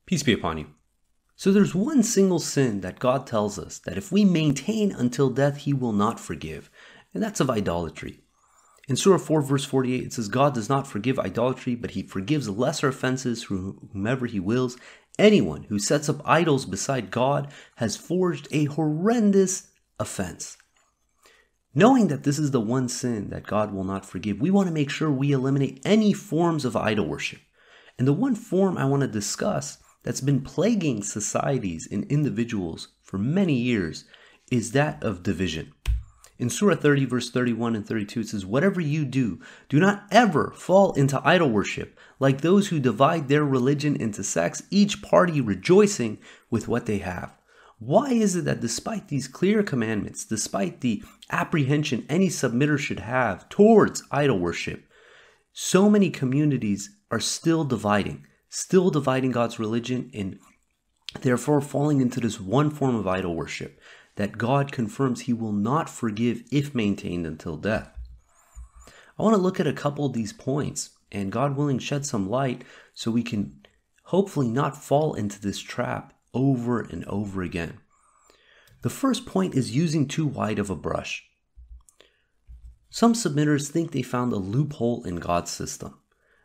Peace be upon you. So there's one single sin that God tells us that if we maintain until death, he will not forgive, and that's of idolatry. In Surah 4 verse 48, it says, God does not forgive idolatry, but he forgives lesser offenses through whomever he wills. Anyone who sets up idols beside God has forged a horrendous offense. Knowing that this is the one sin that God will not forgive, we want to make sure we eliminate any forms of idol worship. And the one form I want to discuss that's been plaguing societies and individuals for many years is that of division. In Surah 30 verse 31 and 32 it says, whatever you do not ever fall into idol worship like those who divide their religion into sects, each party rejoicing with what they have. Why is it that despite these clear commandments, despite the apprehension any submitter should have towards idol worship, so many communities are still dividing God's religion and therefore falling into this one form of idol worship that God confirms he will not forgive if maintained until death? I want to look at a couple of these points and, God willing, shed some light so we can hopefully not fall into this trap over and over again. The first point is using too wide of a brush. Some submitters think they found a loophole in God's system.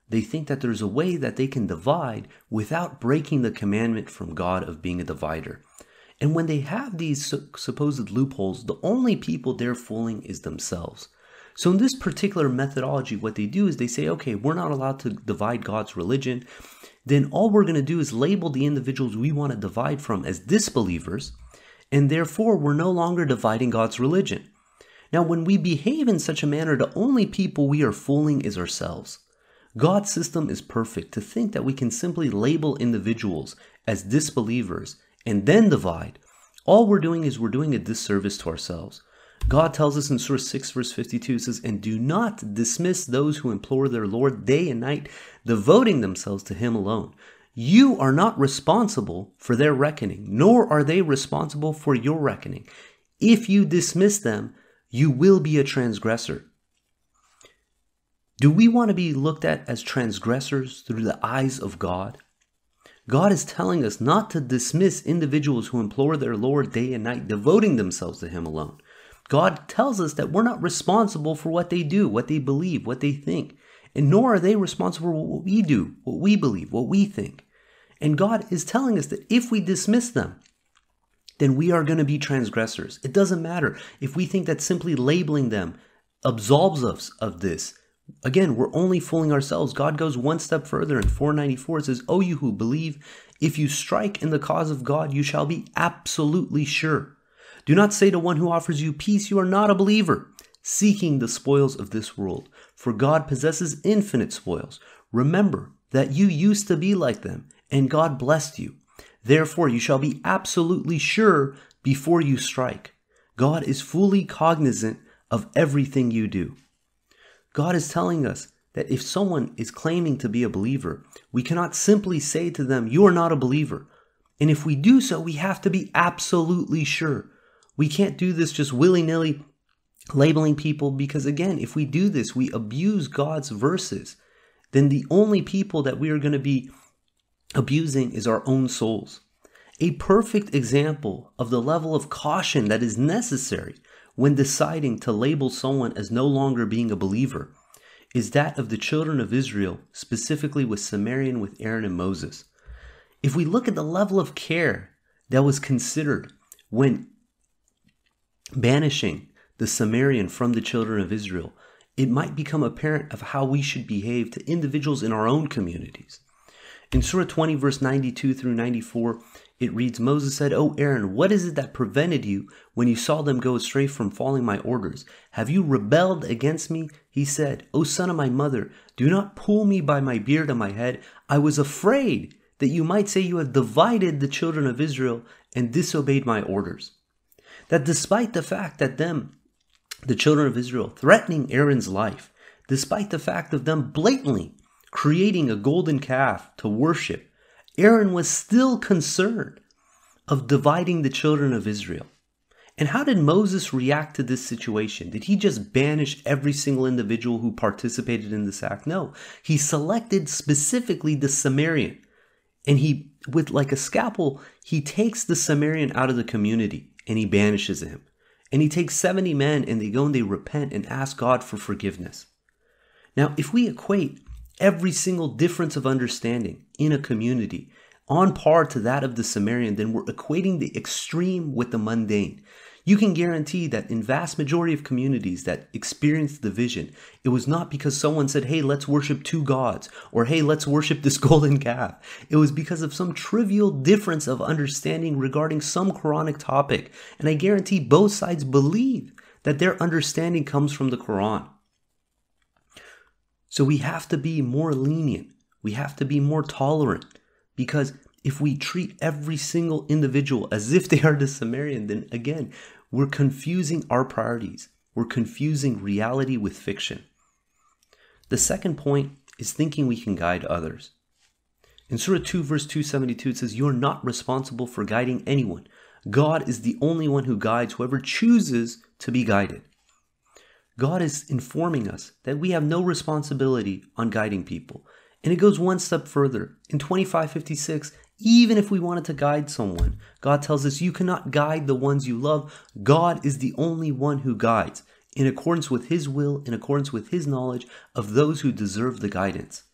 They think that there's a way that they can divide without breaking the commandment from God of being a divider. And when they have these supposed loopholes, the only people they're fooling is themselves. So in this particular methodology, what they do is they say, okay, we're not allowed to divide God's religion. Then all we're going to do is label the individuals we want to divide from as disbelievers, and therefore we're no longer dividing God's religion. Now, when we behave in such a manner, the only people we are fooling is ourselves. God's system is perfect. To think that we can simply label individuals as disbelievers and then divide, all we're doing is we're doing a disservice to ourselves. God tells us in Surah 6 verse 52, it says, and do not dismiss those who implore their Lord day and night, devoting themselves to him alone. You are not responsible for their reckoning, nor are they responsible for your reckoning. If you dismiss them, you will be a transgressor. Do we want to be looked at as transgressors through the eyes of God? God is telling us not to dismiss individuals who implore their Lord day and night, devoting themselves to him alone. God tells us that we're not responsible for what they do, what they believe, what they think, and nor are they responsible for what we do, what we believe, what we think. And God is telling us that if we dismiss them, then we are going to be transgressors. It doesn't matter if we think that simply labeling them absolves us of this. Again, we're only fooling ourselves. God goes one step further in 494. It says, O you who believe, if you strike in the cause of God, you shall be absolutely sure. Do not say to one who offers you peace, you are not a believer, seeking the spoils of this world, for God possesses infinite spoils. Remember that you used to be like them, and God blessed you. Therefore, you shall be absolutely sure before you strike. God is fully cognizant of everything you do. God is telling us that if someone is claiming to be a believer, we cannot simply say to them, you are not a believer. And if we do so, we have to be absolutely sure. We can't do this just willy-nilly labeling people, because again, if we do this, we abuse God's verses. Then the only people that we are going to be abusing is our own souls. A perfect example of the level of caution that is necessary when deciding to label someone as no longer being a believer is that of the children of Israel, specifically with Sumerian, with Aaron and Moses. If we look at the level of care that was considered when banishing the Sumerian from the children of Israel, it might become apparent of how we should behave to individuals in our own communities. In Surah 20 verse 92 through 94, it reads, Moses said, O Aaron, what is it that prevented you when you saw them go astray from following my orders? Have you rebelled against me? He said, O son of my mother, do not pull me by my beard and my head. I was afraid that you might say you have divided the children of Israel and disobeyed my orders. That despite the fact that the children of Israel, threatening Aaron's life, despite the fact of them blatantly creating a golden calf to worship, Aaron was still concerned of dividing the children of Israel. And how did Moses react to this situation? Did he just banish every single individual who participated in this act? No, he selected specifically the Sumerian. And he, with like a scalpel, he takes the Samaritan out of the community and he banishes him. And he takes 70 men and they go and they repent and ask God for forgiveness. Now, if we equate every single difference of understanding in a community on par to that of the Samaritan, then we're equating the extreme with the mundane. You can guarantee that in vast majority of communities that experienced division, it was not because someone said, hey, let's worship two gods, or hey, let's worship this golden calf. It was because of some trivial difference of understanding regarding some Quranic topic. And I guarantee both sides believe that their understanding comes from the Quran. So we have to be more lenient. We have to be more tolerant, because if we treat every single individual as if they are the Samaritan, then again, we're confusing our priorities. We're confusing reality with fiction. The second point is thinking we can guide others. In Surah 2 verse 272, it says, "You are not responsible for guiding anyone. God is the only one who guides whoever chooses to be guided." God is informing us that we have no responsibility on guiding people. And it goes one step further. In 2556, even if we wanted to guide someone, God tells us you cannot guide the ones you love. God is the only one who guides in accordance with his will, in accordance with his knowledge of those who deserve the guidance.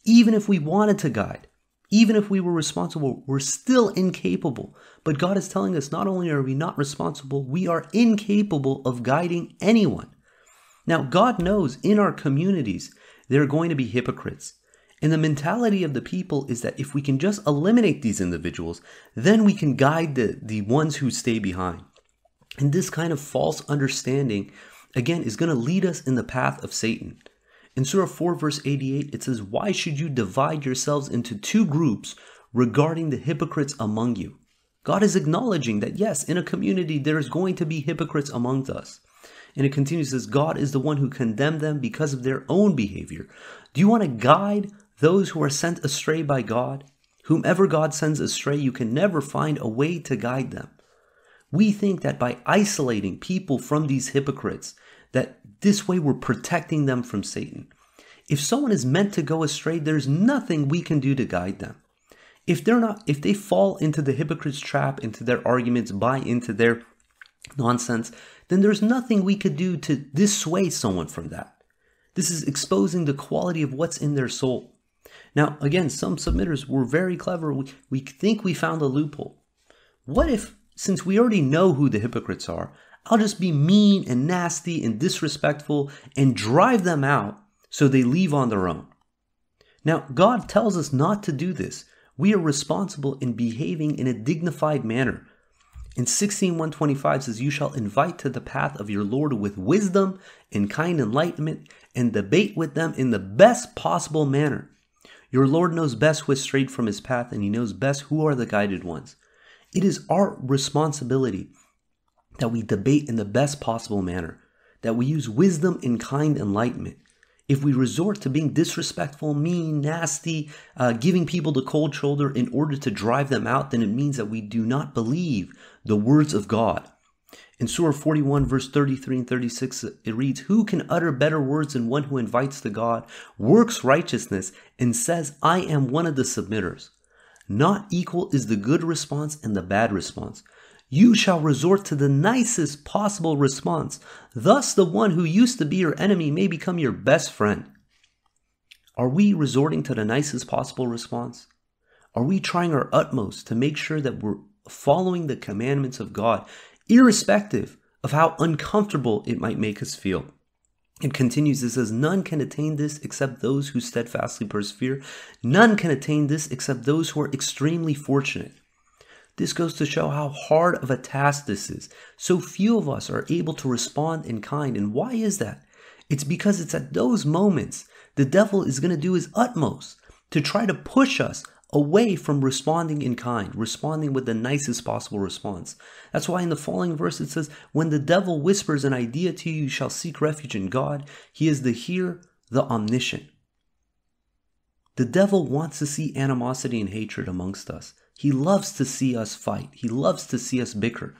Even if we wanted to guide, even if we were responsible, we're still incapable. But God is telling us not only are we not responsible, we are incapable of guiding anyone. Now, God knows in our communities there are going to be hypocrites. And the mentality of the people is that if we can just eliminate these individuals, then we can guide the ones who stay behind. And this kind of false understanding, again, is going to lead us in the path of Satan. In Surah 4 verse 88, it says, "Why should you divide yourselves into two groups regarding the hypocrites among you?" God is acknowledging that yes, in a community there is going to be hypocrites among us. And it continues, says, "God is the one who condemned them because of their own behavior." Do you want to guide those who are sent astray by God? Whomever God sends astray, you can never find a way to guide them. We think that by isolating people from these hypocrites, that this way we're protecting them from Satan. If someone is meant to go astray, there's nothing we can do to guide them. If they fall into the hypocrite's trap, into their arguments, buy into their nonsense, then there's nothing we could do to dissuade someone from that. This is exposing the quality of what's in their soul. Now, again, some submitters were very clever. We think we found a loophole. What if, since we already know who the hypocrites are, I'll just be mean and nasty and disrespectful and drive them out so they leave on their own? Now, God tells us not to do this. We are responsible in behaving in a dignified manner. In 16:125 says, "You shall invite to the path of your Lord with wisdom and kind enlightenment, and debate with them in the best possible manner. Your Lord knows best who has strayed from his path, and he knows best who are the guided ones." It is our responsibility that we debate in the best possible manner, that we use wisdom and kind enlightenment. If we resort to being disrespectful, mean, nasty, giving people the cold shoulder in order to drive them out, then it means that we do not believe the words of God. In Surah 41 verse 33 and 36, it reads, "Who can utter better words than one who invites to God, works righteousness, and says, I am one of the submitters? Not equal is the good response and the bad response. You shall resort to the nicest possible response. Thus the one who used to be your enemy may become your best friend." Are we resorting to the nicest possible response? Are we trying our utmost to make sure that we're following the commandments of God, irrespective of how uncomfortable it might make us feel? It continues, it says, "None can attain this except those who steadfastly persevere. None can attain this except those who are extremely fortunate." This goes to show how hard of a task this is. So few of us are able to respond in kind. And why is that? It's because it's at those moments the devil is going to do his utmost to try to push us away from responding in kind, responding with the nicest possible response. That's why in the following verse it says, "When the devil whispers an idea to you, you shall seek refuge in God. He is the hearer, the omniscient." The devil wants to see animosity and hatred amongst us. He loves to see us fight. He loves to see us bicker.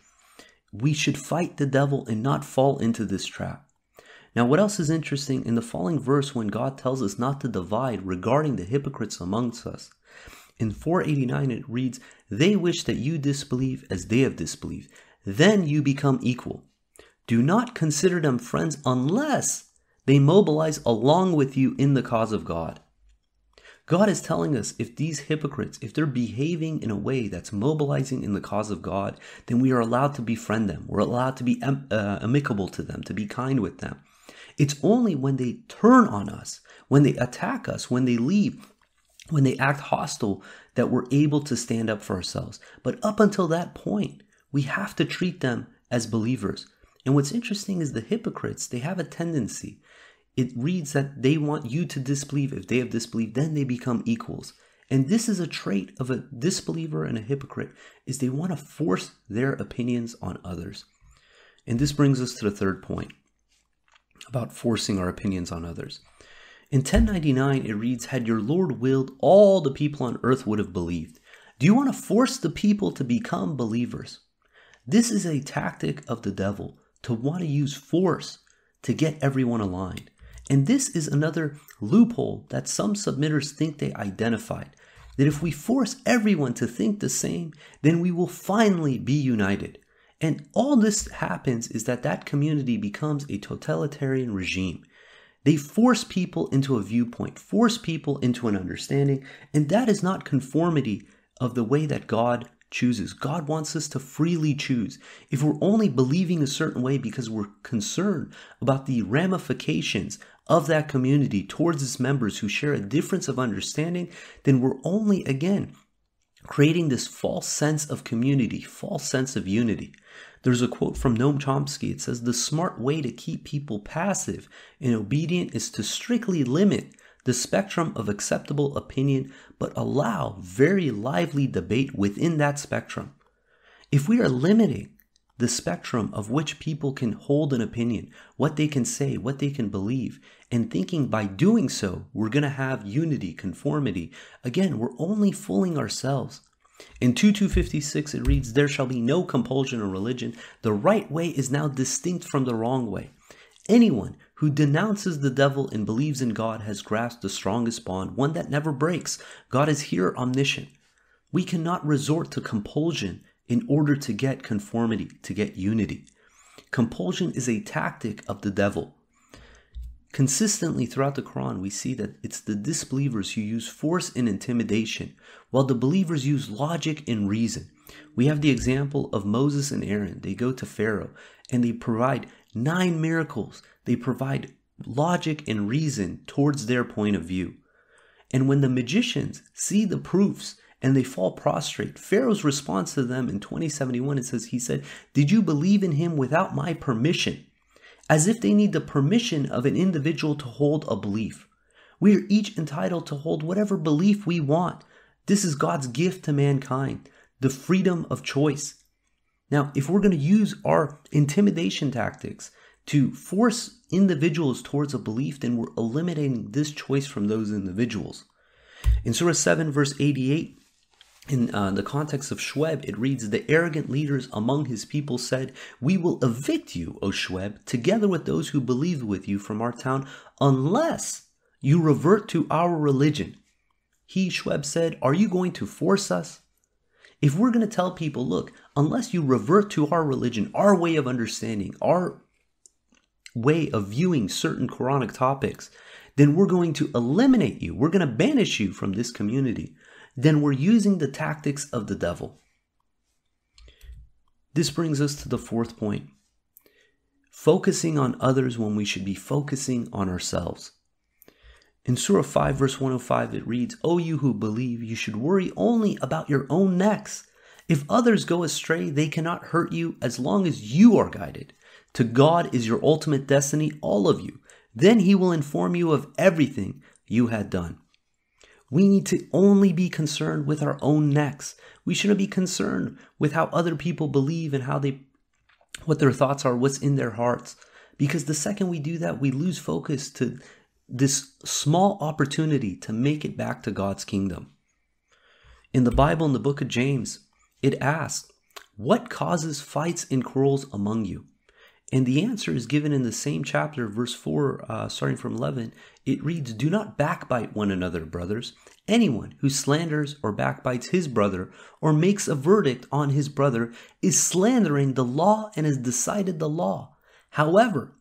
We should fight the devil and not fall into this trap. Now, what else is interesting in the following verse when God tells us not to divide regarding the hypocrites amongst us? In 489 it reads, "They wish that you disbelieve as they have disbelieved. Then you become equal. Do not consider them friends unless they mobilize along with you in the cause of God." God is telling us if these hypocrites, if they're behaving in a way that's mobilizing in the cause of God, then we are allowed to befriend them. We're allowed to be amicable to them, to be kind with them. It's only when they turn on us, when they attack us, when they leave, when they act hostile, that we're able to stand up for ourselves. But up until that point, we have to treat them as believers. And what's interesting is the hypocrites, they have a tendency. It reads that they want you to disbelieve. If they have disbelieved, then they become equals. And this is a trait of a disbeliever and a hypocrite, is they want to force their opinions on others. And this brings us to the third point about forcing our opinions on others. In 1099, it reads, "Had your Lord willed, all the people on earth would have believed." Do you want to force the people to become believers? This is a tactic of the devil, to want to use force to get everyone aligned. And this is another loophole that some submitters think they identified, that if we force everyone to think the same, then we will finally be united. And all this happens is that that community becomes a totalitarian regime. They force people into a viewpoint, force people into an understanding, and that is not conformity of the way that God chooses. God wants us to freely choose. If we're only believing a certain way because we're concerned about the ramifications of that community towards its members who share a difference of understanding, then we're only, again, creating this false sense of community, false sense of unity. There's a quote from Noam Chomsky. It says, "The smart way to keep people passive and obedient is to strictly limit the spectrum of acceptable opinion, but allow very lively debate within that spectrum." If we are limiting the spectrum of which people can hold an opinion, what they can say, what they can believe, and thinking by doing so, we're going to have unity, conformity, again, we're only fooling ourselves. In 2256, it reads, "There shall be no compulsion in religion. The right way is now distinct from the wrong way. Anyone who denounces the devil and believes in God has grasped the strongest bond, one that never breaks. God is here omniscient." We cannot resort to compulsion in order to get conformity, to get unity. Compulsion is a tactic of the devil. Consistently throughout the Quran, we see that it's the disbelievers who use force and intimidation, while the believers use logic and reason. We have the example of Moses and Aaron. They go to Pharaoh and they provide 9 miracles. They provide logic and reason towards their point of view. And when the magicians see the proofs and they fall prostrate, Pharaoh's response to them in 2071, he said, "Did you believe in him without my permission?" As if they need the permission of an individual to hold a belief. We are each entitled to hold whatever belief we want. This is God's gift to mankind, the freedom of choice. Now, if we're going to use our intimidation tactics to force individuals towards a belief, then we're eliminating this choice from those individuals. In Surah 7, verse 88, in the context of Shuaib, it reads, "The arrogant leaders among his people said, 'We will evict you, O Shuaib, together with those who believe with you from our town, unless you revert to our religion.' He, Shuaib, said, 'Are you going to force us?'" If we're going to tell people, look, unless you revert to our religion, our way of understanding, our way of viewing certain Quranic topics, then we're going to eliminate you. We're going to banish you from this community. Then we're using the tactics of the devil. This brings us to the fourth point. Focusing on others when we should be focusing on ourselves. In Surah 5, verse 105, it reads, "O you who believe, you should worry only about your own necks. If others go astray, they cannot hurt you as long as you are guided. To God is your ultimate destiny, all of you. Then he will inform you of everything you had done." We need to only be concerned with our own necks. We shouldn't be concerned with how other people believe and what their thoughts are, what's in their hearts. Because the second we do that, we lose focus to this small opportunity to make it back to God's kingdom. In the Bible, in the book of James, it asks, "What causes fights and quarrels among you? And the answer is given in the same chapter, verse 4, starting from 11. It reads, "Do not backbite one another, brothers. Anyone who slanders or backbites his brother or makes a verdict on his brother is slandering the law and has decided the law. However,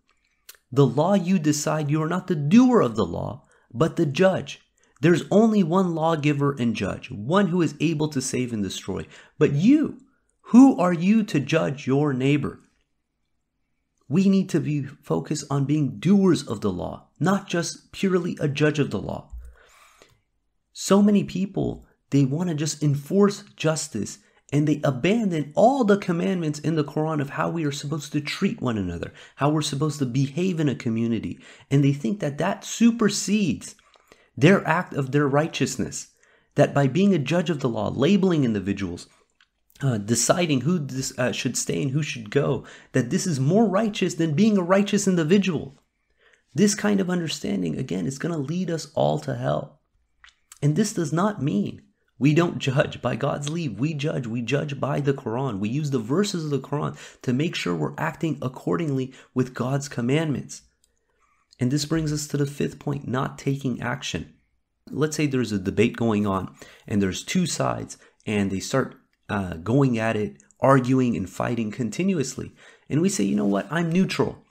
the law you decide, you are not the doer of the law, but the judge. There's only one lawgiver and judge, one who is able to save and destroy. But you, who are you to judge your neighbor?" We need to be focused on being doers of the law, not just purely a judge of the law. So many people, they want to just enforce justice and they abandon all the commandments in the Quran of how we are supposed to treat one another, how we're supposed to behave in a community. And they think that that supersedes their act of their righteousness, that by being a judge of the law, labeling individuals, deciding who should stay and who should go, that this is more righteous than being a righteous individual. This kind of understanding, again, is going to lead us all to hell. And this does not mean we don't judge. By God's leave, we judge by the Quran. We use the verses of the Quran to make sure we're acting accordingly with God's commandments. And this brings us to the fifth point, not taking action. Let's say there's a debate going on and there's two sides and they start going at it, arguing and fighting continuously. And we say, you know what? I'm neutral.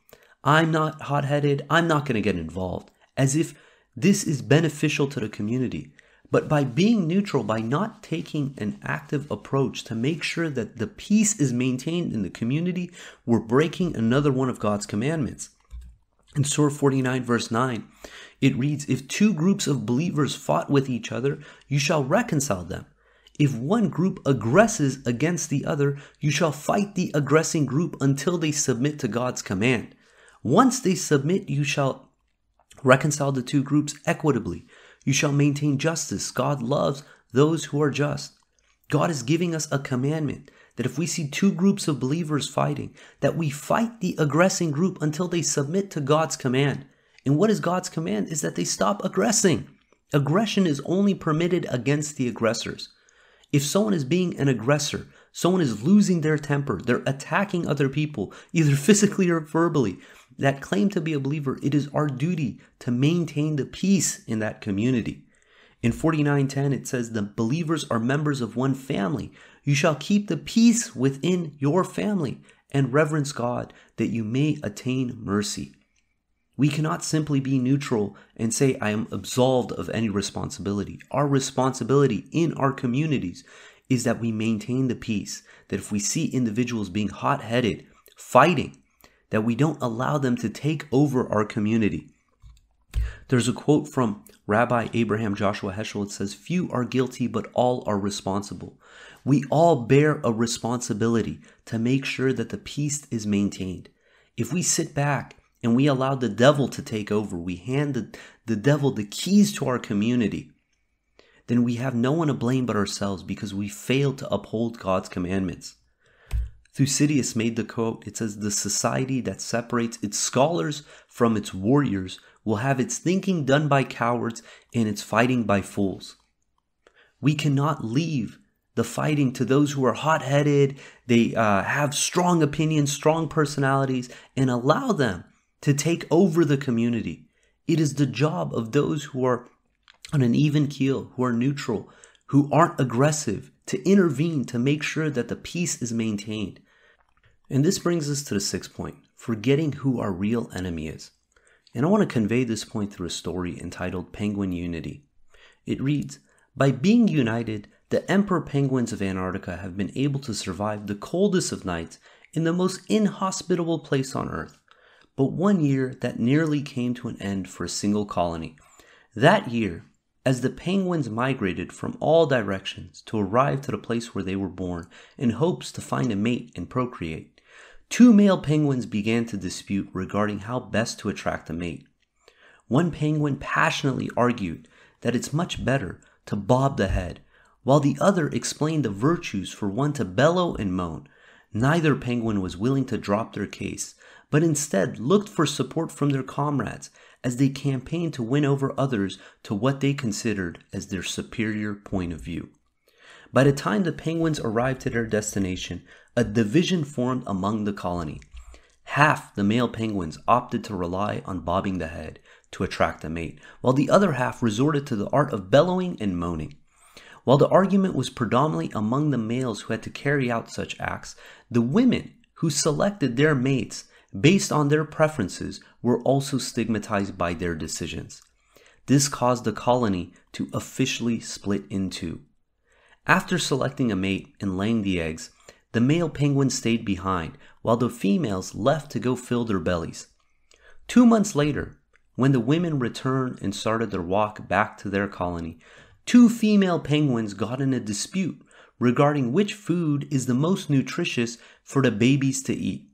I'm not hot-headed. I'm not going to get involved, as if this is beneficial to the community. But by being neutral, by not taking an active approach to make sure that the peace is maintained in the community, we're breaking another one of God's commandments. In Surah 49, verse 9, it reads, "If two groups of believers fought with each other, you shall reconcile them. If one group aggresses against the other, you shall fight the aggressing group until they submit to God's command. Once they submit, you shall reconcile the two groups equitably. You shall maintain justice. God loves those who are just." God is giving us a commandment that if we see two groups of believers fighting, that we fight the aggressing group until they submit to God's command. And what is God's command? Is that they stop aggressing. Aggression is only permitted against the aggressors. If someone is being an aggressor, someone is losing their temper, they're attacking other people, either physically or verbally, that claim to be a believer, it is our duty to maintain the peace in that community. In 49:10, it says, "The believers are members of one family. You shall keep the peace within your family and reverence God, that you may attain mercy." We cannot simply be neutral and say, "I am absolved of any responsibility." Our responsibility in our communities is that we maintain the peace, that if we see individuals being hot-headed, fighting, that we don't allow them to take over our community. There's a quote from Rabbi Abraham Joshua Heschel. It says, "Few are guilty, but all are responsible." We all bear a responsibility to make sure that the peace is maintained. If we sit back and we allow the devil to take over, we hand the devil the keys to our community, then we have no one to blame but ourselves because we failed to uphold God's commandments. Thucydides made the quote, it says, "The society that separates its scholars from its warriors will have its thinking done by cowards and its fighting by fools." We cannot leave the fighting to those who are hot-headed, they have strong opinions, strong personalities, and allow them to take over the community. It is the job of those who are on an even keel, who are neutral, who aren't aggressive, to intervene to make sure that the peace is maintained. And this brings us to the sixth point, forgetting who our real enemy is. And I want to convey this point through a story entitled Penguin Unity. It reads, "By being united, the emperor penguins of Antarctica have been able to survive the coldest of nights in the most inhospitable place on Earth. But one year that nearly came to an end for a single colony. That year, as the penguins migrated from all directions to arrive to the place where they were born in hopes to find a mate and procreate, two male penguins began to dispute regarding how best to attract a mate. One penguin passionately argued that it's much better to bob the head, while the other explained the virtues for one to bellow and moan. Neither penguin was willing to drop their case, but instead looked for support from their comrades as they campaigned to win over others to what they considered as their superior point of view. By the time the penguins arrived to their destination, a division formed among the colony. Half the male penguins opted to rely on bobbing the head to attract a mate, while the other half resorted to the art of bellowing and moaning. While the argument was predominantly among the males who had to carry out such acts, the women who selected their mates based on their preferences were also stigmatized by their decisions. This caused the colony to officially split in two. After selecting a mate and laying the eggs, the male penguins stayed behind while the females left to go fill their bellies. 2 months later, when the women returned and started their walk back to their colony, 2 female penguins got in a dispute regarding which food is the most nutritious for the babies to eat.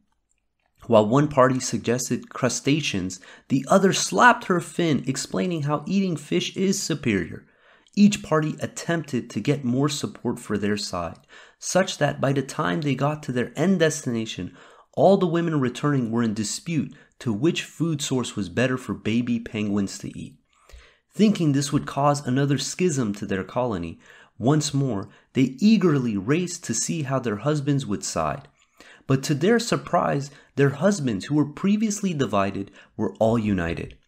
While one party suggested crustaceans, the other slapped her fin, explaining how eating fish is superior. Each party attempted to get more support for their side, such that by the time they got to their end destination, all the women returning were in dispute to which food source was better for baby penguins to eat. Thinking this would cause another schism to their colony, once more they eagerly raced to see how their husbands would side. But to their surprise, their husbands, who were previously divided, were all united.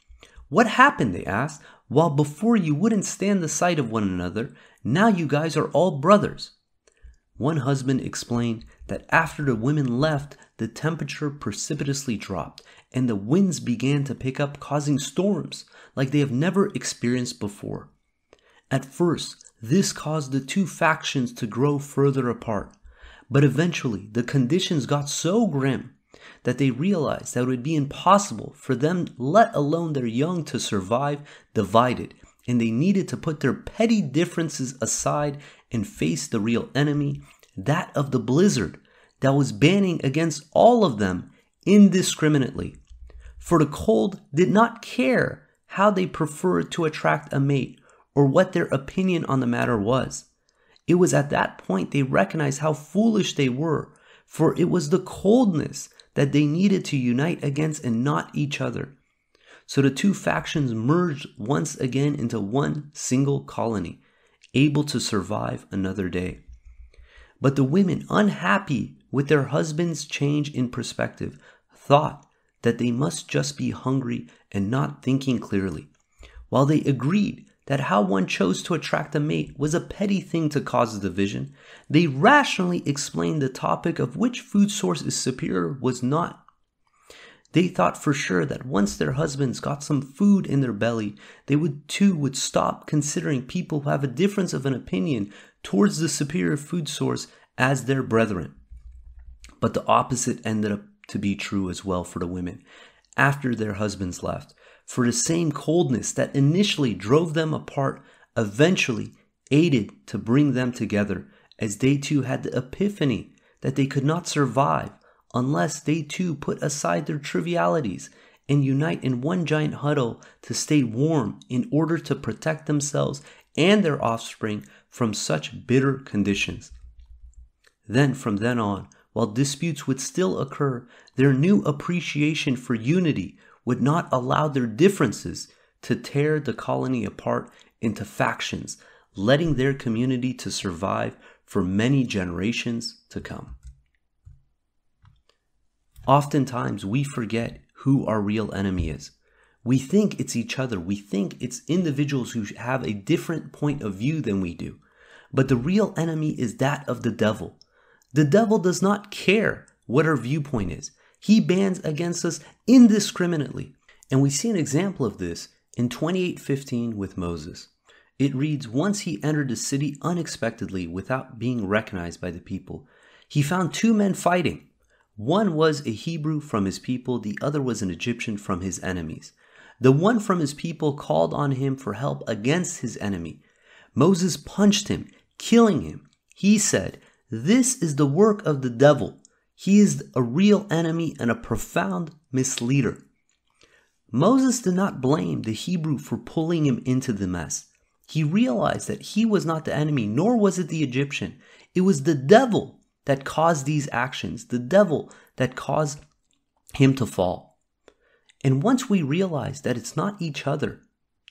"What happened?" they asked. "While before you wouldn't stand the sight of one another, now you guys are all brothers." One husband explained that after the women left, the temperature precipitously dropped and the winds began to pick up, causing storms like they have never experienced before. At first, this caused the 2 factions to grow further apart, but eventually the conditions got so grim that they realized that it would be impossible for them, let alone their young, to survive divided, and they needed to put their petty differences aside and face the real enemy, that of the blizzard that was banning against all of them indiscriminately. For the cold did not care how they preferred to attract a mate or what their opinion on the matter was. It was at that point they recognized how foolish they were, for it was the coldness that they needed to unite against and not each other. So the 2 factions merged once again into one single colony, able to survive another day. But the women, unhappy with their husbands' change in perspective, thought that they must just be hungry and not thinking clearly. While they agreed that how one chose to attract a mate was a petty thing to cause division, they rationally explained the topic of which food source is superior was not. They thought for sure that once their husbands got some food in their belly, they would stop considering people who have a difference of an opinion towards the superior food source as their brethren. But the opposite ended up to be true as well for the women after their husbands left. For the same coldness that initially drove them apart eventually aided to bring them together, as they too had the epiphany that they could not survive unless they too put aside their trivialities and unite in one giant huddle to stay warm in order to protect themselves and their offspring from such bitter conditions. Then from then on, while disputes would still occur, their new appreciation for unity would not allow their differences to tear the colony apart into factions, letting their community to survive for many generations to come. Oftentimes, we forget who our real enemy is. We think it's each other. We think it's individuals who have a different point of view than we do. But the real enemy is that of the devil. The devil does not care what our viewpoint is. He bans against us indiscriminately. And we see an example of this in 28:15 with Moses. It reads, "Once he entered the city unexpectedly without being recognized by the people. He found 2 men fighting. One was a Hebrew from his people, the other was an Egyptian from his enemies. The one from his people called on him for help against his enemy. Moses punched him, killing him. He said, 'This is the work of the devil. He is a real enemy and a profound misleader.'" Moses did not blame the Hebrew for pulling him into the mess. He realized that he was not the enemy, nor was it the Egyptian. It was the devil that caused these actions, the devil that caused him to fall. And once we realize that it's not each other,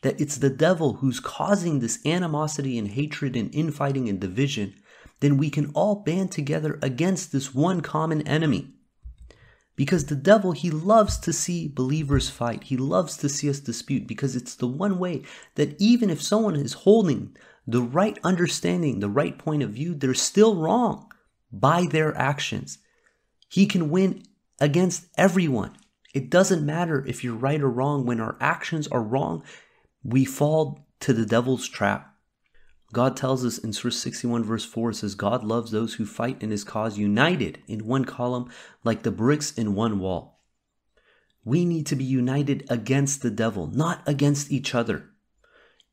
that it's the devil who's causing this animosity and hatred and infighting and division, then we can all band together against this one common enemy. Because the devil, he loves to see believers fight. He loves to see us dispute because it's the one way that even if someone is holding the right understanding, the right point of view, they're still wrong by their actions. He can win against everyone. It doesn't matter if you're right or wrong. When our actions are wrong, we fall to the devil's trap. God tells us in Surah 61 verse 4, it says, God loves those who fight in his cause united in one column like the bricks in one wall. We need to be united against the devil, not against each other.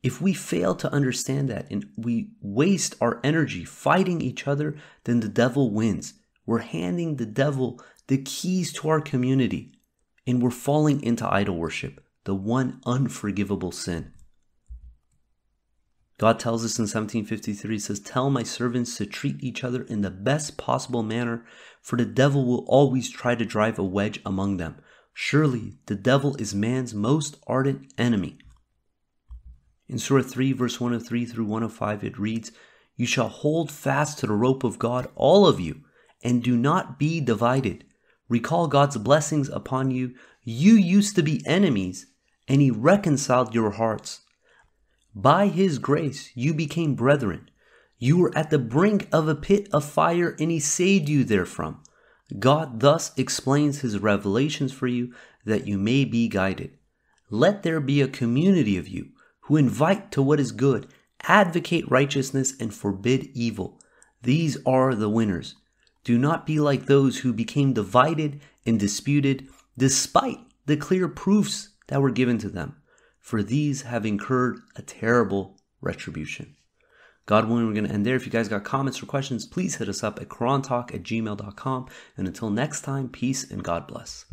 If we fail to understand that and we waste our energy fighting each other, then the devil wins. We're handing the devil the keys to our community, and we're falling into idol worship, the one unforgivable sin. God tells us in 17:53, it says, tell my servants to treat each other in the best possible manner, for the devil will always try to drive a wedge among them. Surely the devil is man's most ardent enemy. In Surah 3, verse 103 through 105, it reads, you shall hold fast to the rope of God, all of you, and do not be divided. Recall God's blessings upon you. You used to be enemies, and he reconciled your hearts. By his grace, you became brethren. You were at the brink of a pit of fire, and he saved you therefrom. God thus explains his revelations for you, that you may be guided. Let there be a community of you who invite to what is good, advocate righteousness, and forbid evil. These are the winners. Do not be like those who became divided and disputed, despite the clear proofs that were given to them. For these have incurred a terrible retribution. God willing, we're going to end there. If you guys got comments or questions, please hit us up at QuranTalk@gmail.com. And until next time, peace and God bless.